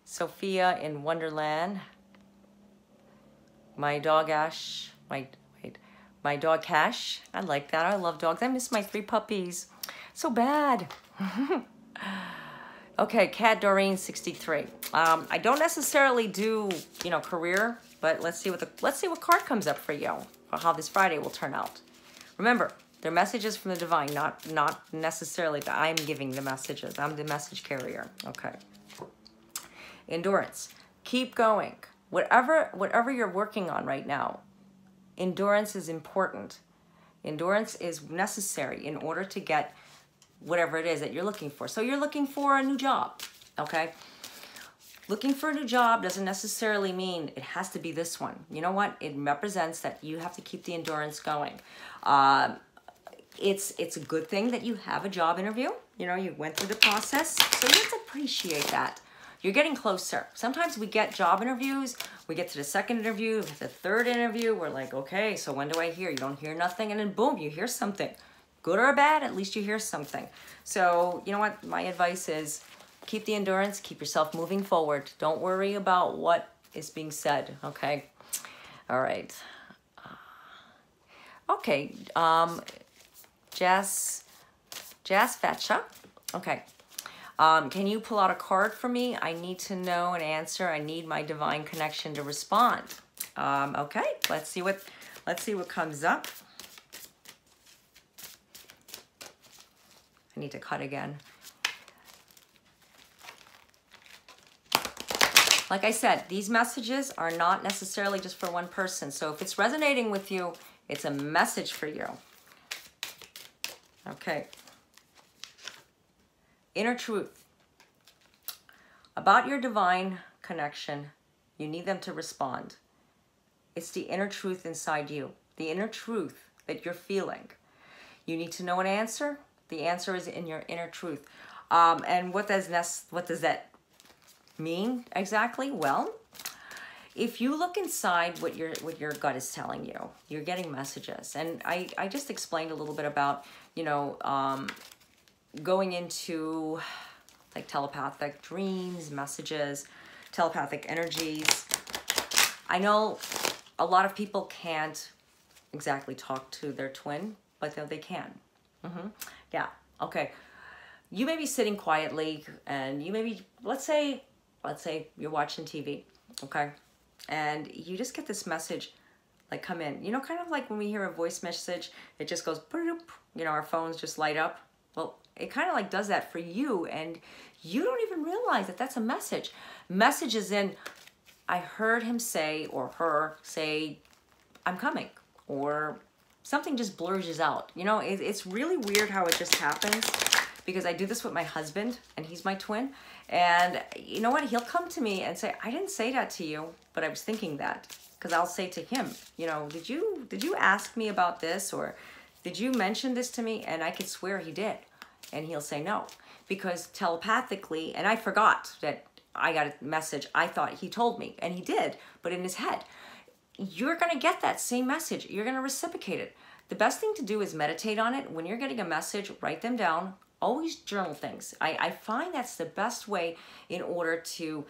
Sophia in Wonderland. My dog Ash. My dog Cash. I like that. I love dogs. I miss my 3 puppies. So bad. Okay, Cat Doreen 63. I don't necessarily do, you know, career, but let's see what card comes up for you, or how this Friday will turn out. Remember, they're messages from the divine, not necessarily that I'm giving the messages. I'm the message carrier. Okay. Endurance. Keep going. Whatever you're working on right now, endurance is important. Endurance is necessary in order to get whatever it is that you're looking for. So you're looking for a new job, okay? Looking for a new job doesn't necessarily mean it has to be this one. You know what? It represents that you have to keep the endurance going. It's a good thing that you have a job interview. You know, you went through the process, so you have to appreciate that. You're getting closer. Sometimes we get job interviews, we get to the second interview, the third interview, we're like, okay, so when do I hear? You don't hear nothing, and then boom, you hear something. Good or bad, at least you hear something. So, you know what? My advice is keep the endurance, keep yourself moving forward. Don't worry about what is being said, okay? All right. Okay, Jazz Fetcha. Okay. Can you pull out a card for me? I need to know an answer. I need my divine connection to respond. Okay, let's see what comes up. I need to cut again. Like I said, these messages are not necessarily just for one person. So if it's resonating with you, it's a message for you. Okay. Inner truth. About your divine connection, you need them to respond. It's the inner truth inside you, the inner truth that you're feeling. You need to know an answer. The answer is in your inner truth. And what does that mean exactly? Well, if you look inside what your gut is telling you, you're getting messages. And I just explained a little bit about, you know, going into like telepathic dreams, messages, telepathic energies. I know a lot of people can't exactly talk to their twin, but they can. Yeah, okay. You may be sitting quietly and you may be, let's say you're watching TV, okay? And you just get this message like come in. You know, kind of like when we hear a voice message, it just goes, you know, our phones just light up. Well, it kind of like does that for you, and you don't even realize that that's a message. Message is in, I heard him say, or her say, I'm coming, or something just blurs out. You know, it's really weird how it just happens, because I do this with my husband, and he's my twin. And you know what? He'll come to me and say, I didn't say that to you, but I was thinking that. Because I'll say to him, you know, did you ask me about this, or did you mention this to me? And I could swear he did. And he'll say no, because telepathically, and I forgot that I got a message. I thought he told me, and he did, but in his head. You're going to get that same message. You're going to reciprocate it. The best thing to do is meditate on it. When you're getting a message, write them down. Always journal things. I find that's the best way in order to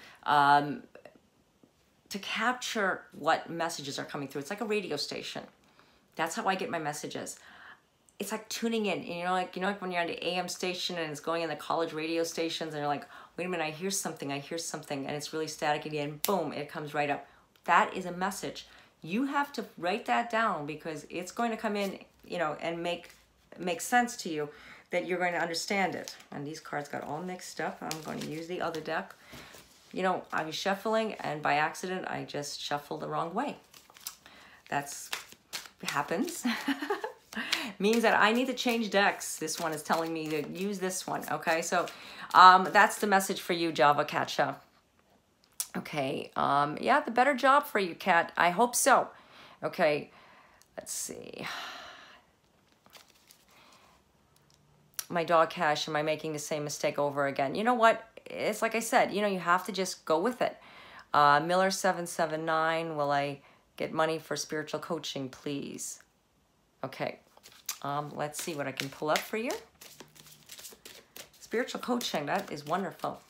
capture what messages are coming through. It's like a radio station. That's how I get my messages. It's like tuning in. You know, like when you're on the AM station and it's going in the college radio stations, and you're like, wait a minute, I hear something, and it's really staticky, and boom, it comes right up. That is a message. You have to write that down, because it's going to come in, you know, and make sense to you, that you're going to understand it. And these cards got all mixed up. I'm going to use the other deck. You know, I was shuffling, and by accident, I just shuffled the wrong way. That's happens. Means that I need to change decks. This one is telling me to use this one. Okay, so that's the message for you, Java Catcha. Okay, yeah, the better job for you, Cat. I hope so. Okay, let's see. My dog Cash, am I making the same mistake over again? You know what? It's like I said, you know, you have to just go with it. Miller 779, will I get money for spiritual coaching, please? Okay, let's see what I can pull up for you. Spiritual coaching, that is wonderful.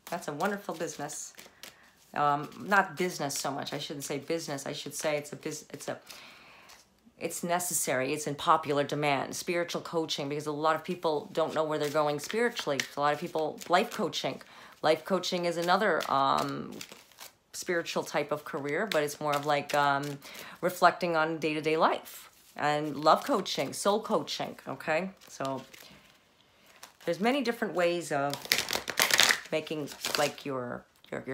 That's a wonderful business. Not business so much. I shouldn't say business. I should say it's necessary. It's in popular demand. Spiritual coaching, because a lot of people don't know where they're going spiritually. A lot of people, life coaching. Life coaching is another spiritual type of career, but it's more of like reflecting on day-to-day life. And love coaching, soul coaching, okay? So there's many different ways of making like your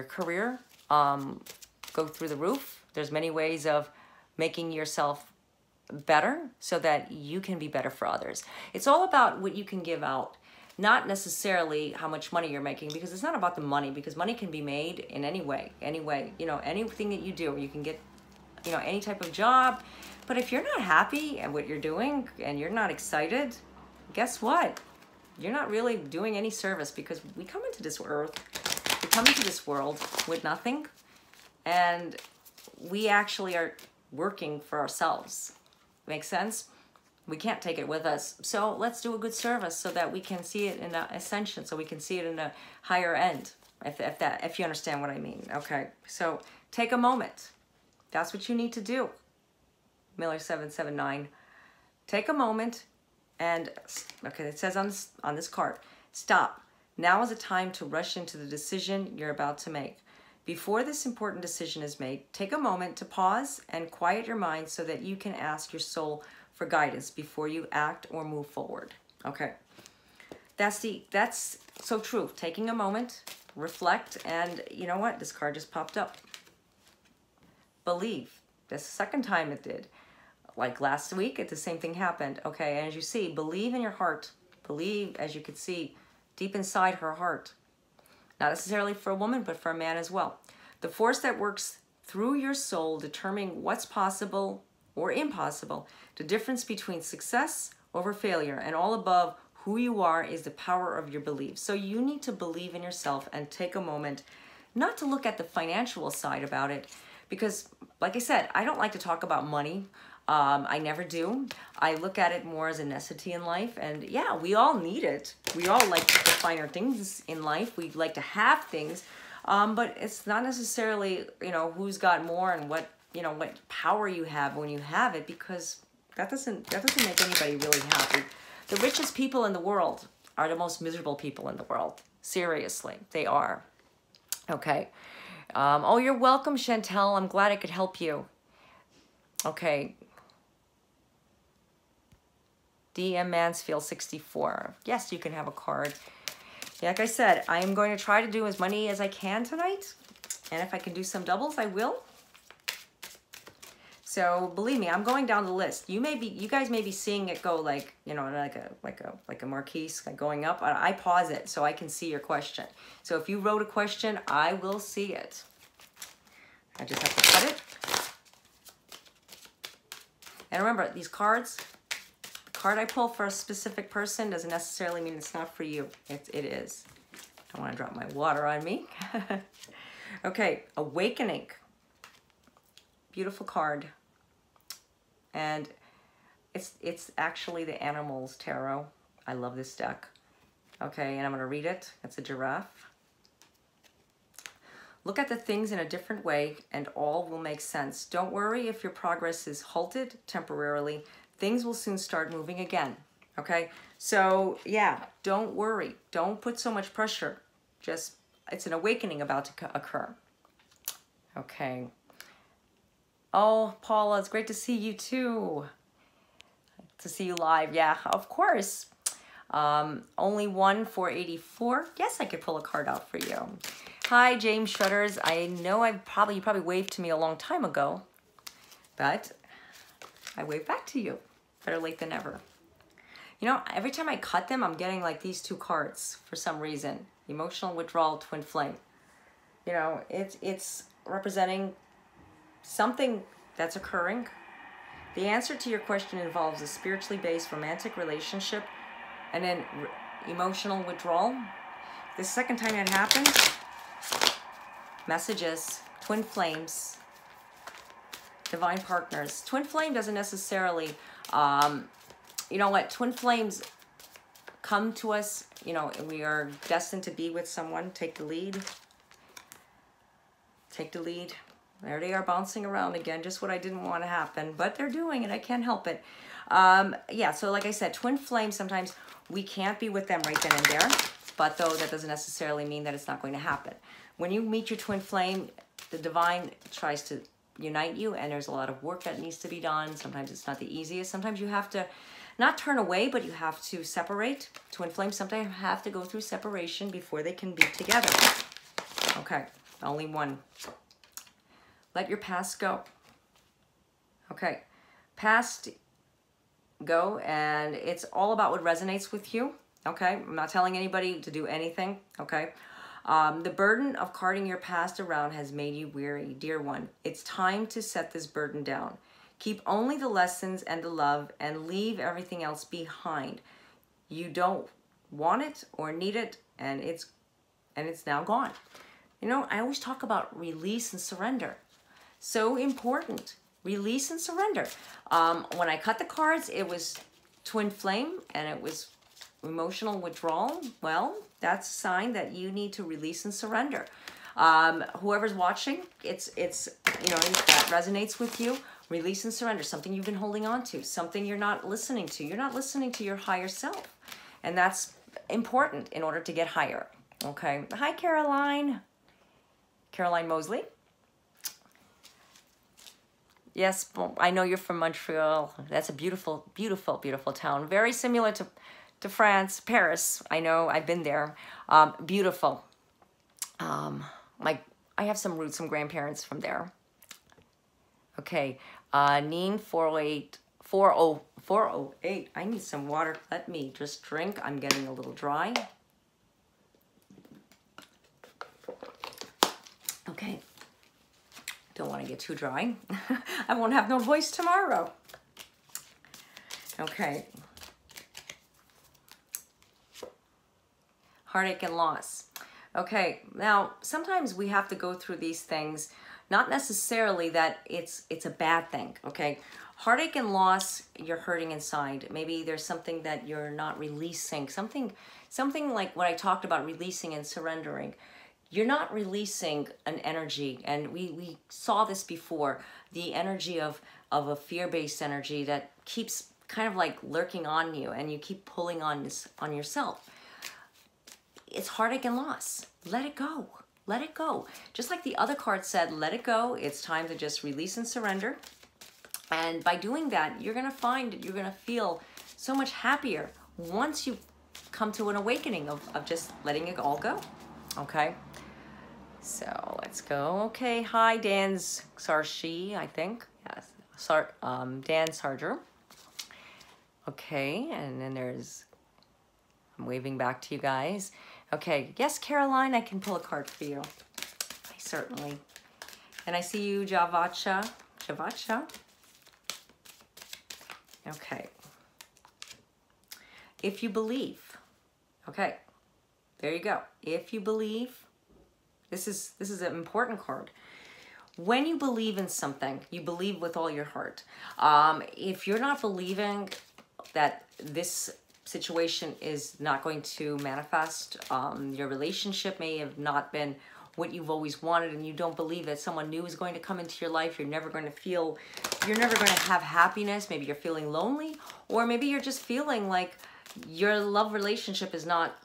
career go through the roof. There's many ways of making yourself better so that you can be better for others. It's all about what you can give out, not necessarily how much money you're making, because it's not about the money, because money can be made in any way, you know, anything that you do, you can get, you know, any type of job. But if you're not happy at what you're doing and you're not excited, guess what? You're not really doing any service, because we come into this earth, we come into this world with nothing, and we actually are working for ourselves. Make sense? We can't take it with us. So let's do a good service so that we can see it in ascension, so we can see it in a higher end, if you understand what I mean. Okay, so take a moment. That's what you need to do. Miller 779. Take a moment and, okay, it says on this card, stop. Now is the time to rush into the decision you're about to make. Before this important decision is made, take a moment to pause and quiet your mind so that you can ask your soul for guidance before you act or move forward. Okay, that's so true. Taking a moment, reflect, and you know what? This card just popped up. Believe. That's the second time it did. Like last week, the same thing happened. Okay, and as you see, believe in your heart. Believe, as you could see, deep inside her heart. Not necessarily for a woman, but for a man as well. The force that works through your soul determining what's possible or impossible, the difference between success over failure, and all above who you are is the power of your beliefs. So you need to believe in yourself and take a moment not to look at the financial side about it, because like I said, I don't like to talk about money. I never do. I look at it more as a necessity in life, and yeah, we all need it. We all like the finer things in life. We like to have things, but it's not necessarily, you know, who's got more and what, you know, what power you have when you have it, because that doesn't make anybody really happy. The richest people in the world are the most miserable people in the world. Seriously, they are. Okay. Oh, you're welcome, Chantel. I'm glad I could help you. Okay. DM Mansfield 64. Yes, you can have a card. Like I said, I am going to try to do as many as I can tonight. And if I can do some doubles, I will. So believe me, I'm going down the list. You guys may be seeing it go like, you know, like a marquise, like going up. I pause it so I can see your question. So if you wrote a question, I will see it. I just have to cut it. And remember, these cards, the card I pull for a specific person doesn't necessarily mean it's not for you. It is. I don't want to drop my water on me. Okay, Awakening. Beautiful card. And it's actually the Animals Tarot. I love this deck. Okay, and I'm going to read it. It's a giraffe. Look at the things in a different way and all will make sense. Don't worry if your progress is halted temporarily. Things will soon start moving again. Okay, so yeah, don't worry. Don't put so much pressure. Just, it's an awakening about to occur. Okay. Oh, Paula, it's great to see you too. To see you live. Yeah, of course. Only 484. Yes, I could pull a card out for you. Hi, James Shutters. I know you probably waved to me a long time ago, but I waved back to you. Better late than never. You know, every time I cut them, I'm getting like these two cards for some reason. Emotional Withdrawal, Twin Flame. You know, it's representing something that's occurring. The answer to your question involves a spiritually based romantic relationship and then emotional withdrawal. The second time it happens, messages, twin flames, divine partners. Twin flame doesn't necessarily, you know what, twin flames come to us, you know, we are destined to be with someone. Take the lead. Take the lead. There they are bouncing around again, just what I didn't want to happen, but they're doing it. I can't help it. Yeah, so like I said, twin flames, sometimes we can't be with them right then and there, but though that doesn't necessarily mean that it's not going to happen. When you meet your twin flame, the divine tries to unite you, and there's a lot of work that needs to be done. Sometimes it's not the easiest. Sometimes you have to not turn away, but you have to separate. Twin flames sometimes have to go through separation before they can be together. Okay, only one. Let your past go. Okay, past go, and it's all about what resonates with you. Okay, I'm not telling anybody to do anything. Okay, the burden of carting your past around has made you weary, dear one. It's time to set this burden down. Keep only the lessons and the love and leave everything else behind. You don't want it or need it, and it's now gone. You know, I always talk about release and surrender. So important. Release and surrender. When I cut the cards, it was twin flame and it was emotional withdrawal. Well, that's a sign that you need to release and surrender. Whoever's watching, it's you know, that resonates with you. Release and surrender. Something you've been holding on to. Something you're not listening to. You're not listening to your higher self. And that's important in order to get higher. Okay. Hi, Caroline. Caroline Mosley. Yes, I know you're from Montreal. That's a beautiful, beautiful, beautiful town. Very similar to France, Paris. I know, I've been there. Beautiful. I have some roots, some grandparents from there. Okay, Neen 408. I need some water. Let me just drink. I'm getting a little dry. Okay. Don't want to get too dry. I won't have no voice tomorrow. Okay. Heartache and loss. Okay, now sometimes we have to go through these things, not necessarily that it's a bad thing, okay? Heartache and loss, you're hurting inside. Maybe there's something that you're not releasing, something like what I talked about, releasing and surrendering. You're not releasing an energy, and we saw this before, the energy of a fear-based energy that keeps kind of like lurking on you, and you keep pulling on yourself. It's heartache and loss. Let it go. Let it go. Just like the other card said, let it go. It's time to just release and surrender. And by doing that, you're going to find that you're going to feel so much happier once you come to an awakening of just letting it all go. Okay? So let's go. Okay, hi, Dan Sarshi, I think. Yes. Dan Sarger. Okay, and then there's, I'm waving back to you guys. Okay, yes, Caroline, I can pull a card for you. I certainly. And I see you, Javacha. Javacha. Okay. If you believe. Okay, there you go. If you believe, this is an important card. When you believe in something, you believe with all your heart. If you're not believing that this situation is not going to manifest, your relationship may have not been what you've always wanted, and you don't believe that someone new is going to come into your life, you're never going to have happiness, maybe you're feeling lonely, or maybe you're just feeling like your love relationship is not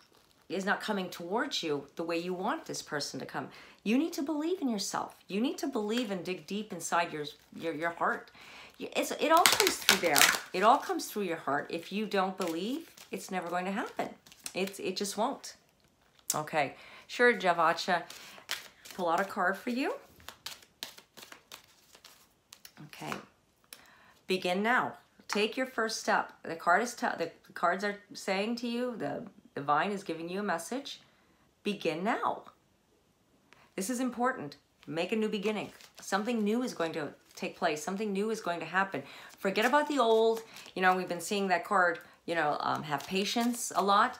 coming towards you the way you want this person to come. You need to believe in yourself. You need to believe and dig deep inside your heart. It all comes through there. It all comes through your heart. If you don't believe, it's never going to happen. It just won't. Okay, sure, Javacha. Pull out a card for you. Okay. Begin now. Take your first step. The cards are saying to you, the divine is giving you a message. Begin now. This is important. Make a new beginning. Something new is going to take place. Something new is going to happen. Forget about the old. You know, we've been seeing that card, you know, have patience a lot.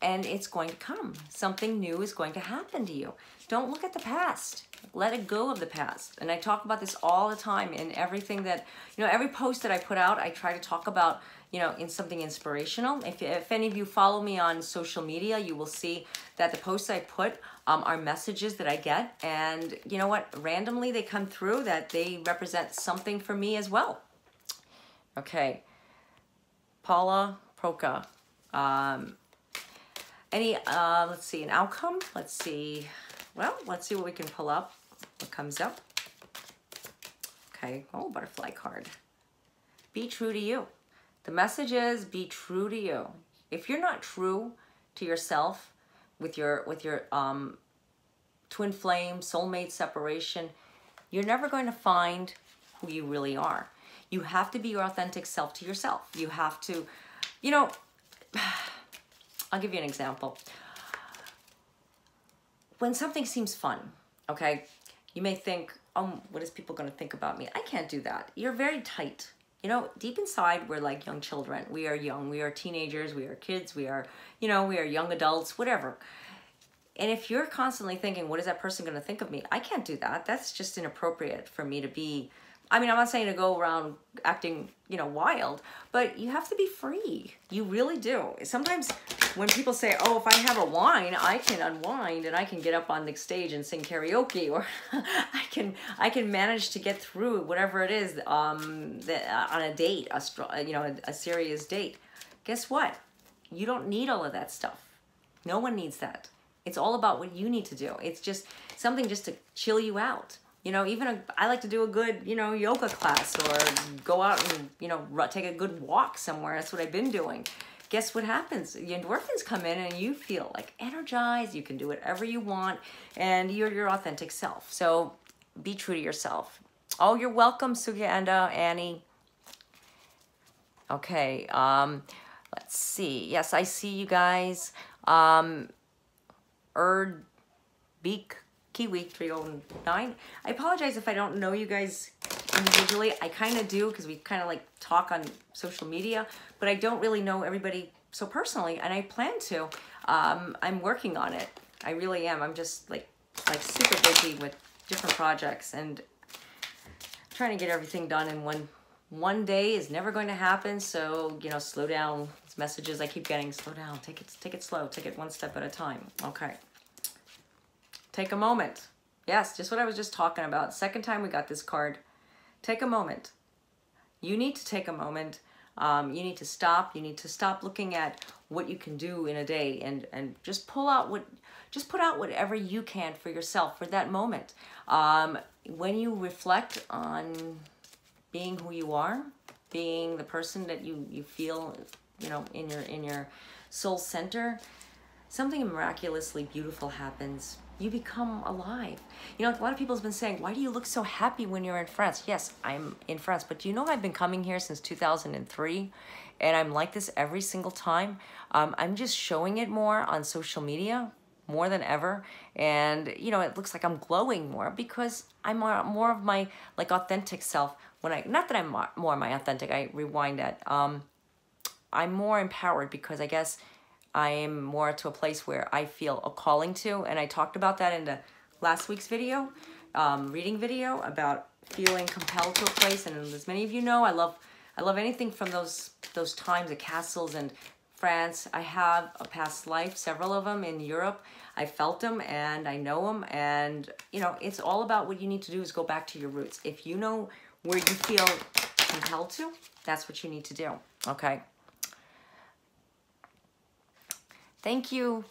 And it's going to come. Something new is going to happen to you. Don't look at the past. Let it go of the past. And I talk about this all the time in everything that, you know, every post that I put out, I try to talk about, you know, in something inspirational. If any of you follow me on social media, you will see that the posts I put are messages that I get. And you know what? Randomly they come through that they represent something for me as well. Okay. Paula Proka. Let's see, an outcome. Let's see. Well, let's see what we can pull up. What comes up? Okay. Oh, butterfly card. Be true to you. The message is be true to you. If you're not true to yourself with your twin flame, soulmate separation, you're never going to find who you really are. You have to be your authentic self to yourself. You have to, you know, I'll give you an example. When something seems fun, okay, you may think, oh, what is people going to think about me? I can't do that. You're very tight. You know, deep inside, we're like young children. We are young. We are teenagers. We are kids. We are, you know, we are young adults, whatever. And if you're constantly thinking, what is that person going to think of me? I can't do that. That's just inappropriate for me to be. I mean, I'm not saying to go around acting, you know, wild, but you have to be free. You really do. Sometimes when people say, oh, if I have a wine, I can unwind and I can get up on the stage and sing karaoke, or I can manage to get through whatever it is on a date, a serious date. Guess what? You don't need all of that stuff. No one needs that. It's all about what you need to do. It's just something just to chill you out. You know, I like to do a good, you know, yoga class, or go out and, you know, take a good walk somewhere. That's what I've been doing. Guess what happens? The endorphins come in and you feel like energized. You can do whatever you want and you're your authentic self. So be true to yourself. Oh, you're welcome, Suganda, Annie. Okay, let's see. Yes, I see you guys. Beak Kiwi 309. I apologize if I don't know you guys individually. I kind of do, because we kind of like talk on social media, but I don't really know everybody so personally, and I plan to. I'm working on it. I really am. I'm just like super busy with different projects and trying to get everything done in one day is never going to happen. So, you know, slow down. It's messages I keep getting, slow down, take it slow, take it one step at a time. Okay. Take a moment. Yes, just what I was just talking about. Second time we got this card. Take a moment. You need to take a moment. You need to stop. You need to stop looking at what you can do in a day and just put out whatever you can for yourself for that moment. When you reflect on being who you are, being the person that you feel, you know, in your soul center, something miraculously beautiful happens. You become alive. You know, a lot of people have been saying, why do you look so happy when you're in France? Yes, I'm in France, but do you know I've been coming here since 2003, and I'm like this every single time. I'm just showing it more on social media, more than ever, and you know, it looks like I'm glowing more because I'm more of my like authentic self. When I, not that I'm more my authentic, I rewind that. I'm more empowered because I guess I am more to a place where I feel a calling to, and I talked about that in the last week's video, reading video, about feeling compelled to a place. And as many of you know, I love anything from those times, the castles and France. I have a past life, several of them in Europe. I felt them and I know them, and you know, it's all about what you need to do is go back to your roots. If you know where you feel compelled to, that's what you need to do. Okay. Thank you,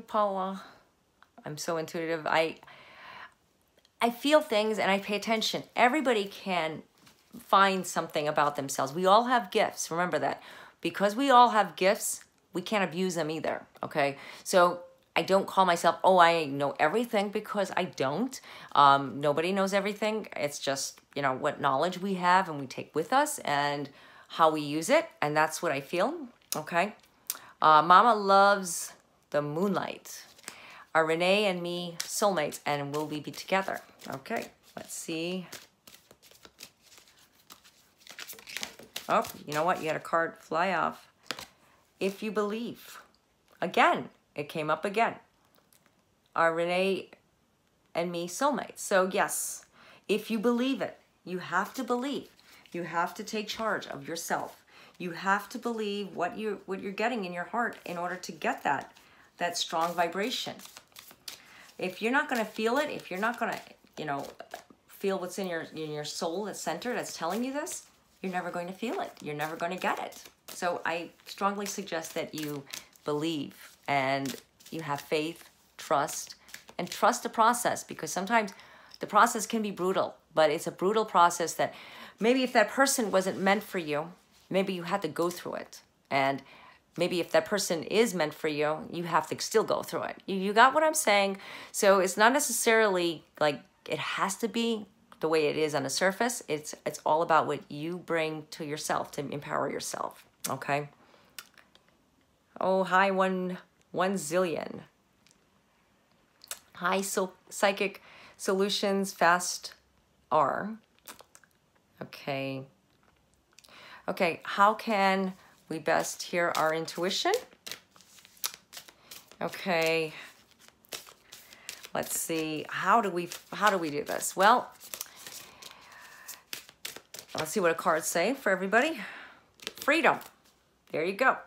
Paula. I'm so intuitive. I feel things and I pay attention. Everybody can find something about themselves. We all have gifts. Remember that. Because we all have gifts, we can't abuse them either. Okay. So I don't call myself, oh, I know everything, because I don't. Nobody knows everything. It's just, you know, what knowledge we have and we take with us and how we use it. And that's what I feel. Okay. Mama loves the moonlight. Are Renee and me soulmates, and will we be together? Okay, let's see. Oh, you know what? You had a card fly off. If you believe. Again, it came up again. Are Renee and me soulmates? So yes, if you believe it, you have to believe. You have to take charge of yourself. You have to believe what you're getting in your heart in order to get that strong vibration. If you're not going to feel it, if you're not going to, you know, feel what's in your soul, that's center, that's telling you this, you're never going to feel it. You're never going to get it. So I strongly suggest that you believe and you have faith, trust, and trust the process, because sometimes the process can be brutal, but it's a brutal process that maybe if that person wasn't meant for you, maybe you had to go through it. And maybe if that person is meant for you, you have to still go through it. You got what I'm saying? So it's not necessarily like it has to be the way it is on the surface. It's all about what you bring to yourself to empower yourself. Okay? Oh, hi, one zillion. Hi, Psychic Solutions Fast R. Okay. Okay, how can we best hear our intuition? Okay, let's see. How do we do this? Well, let's see what a cards say for everybody. Freedom. There you go.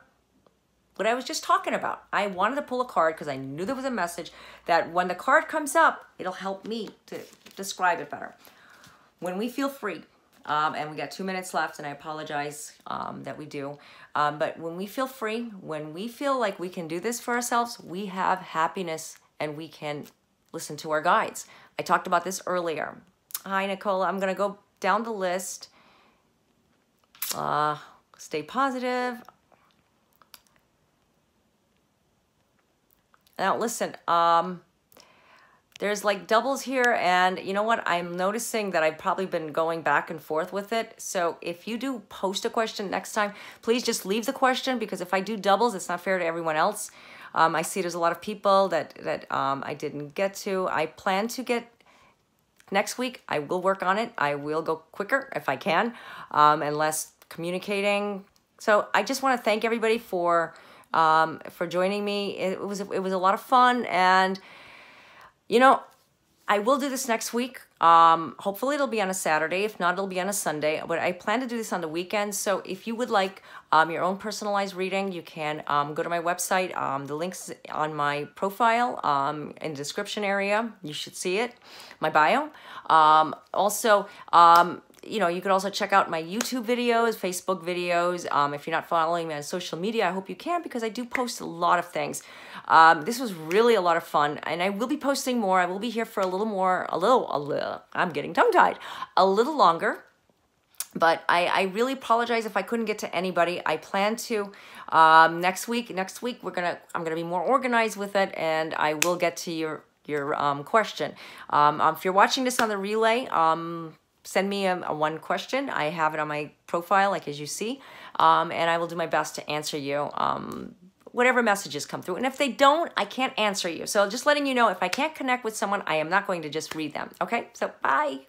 What I was just talking about. I wanted to pull a card because I knew there was a message that when the card comes up, it'll help me to describe it better. When we feel free, and we got 2 minutes left, and I apologize that we do. But when we feel free, when we feel like we can do this for ourselves, we have happiness and we can listen to our guides. I talked about this earlier. Hi, Nicola. I'm going to go down the list. Stay positive. Now, listen. There's like doubles here, and you know what? I'm noticing that I've probably been going back and forth with it. So if you do post a question next time, please just leave the question, because if I do doubles, it's not fair to everyone else. I see there's a lot of people that I didn't get to. I plan to get next week. I will work on it. I will go quicker if I can, and less communicating. So I just want to thank everybody for joining me. It was a lot of fun, and you know, I will do this next week. Hopefully it'll be on a Saturday. If not, it'll be on a Sunday. But I plan to do this on the weekend. So if you would like your own personalized reading, you can go to my website. The link's on my profile in the description area. You should see it, my bio. Also, you know, you could also check out my YouTube videos, Facebook videos. If you're not following me on social media, I hope you can, because I do post a lot of things. This was really a lot of fun, and I will be posting more. I will be here for a little more, I'm getting tongue-tied, a little longer. But I really apologize if I couldn't get to anybody. I plan to next week. I'm gonna be more organized with it, and I will get to your question. If you're watching this on the relay, send me a one question. I have it on my profile, like as you see, and I will do my best to answer you. Whatever messages come through. And if they don't, I can't answer you. So just letting you know, if I can't connect with someone, I am not going to just read them. Okay, so bye.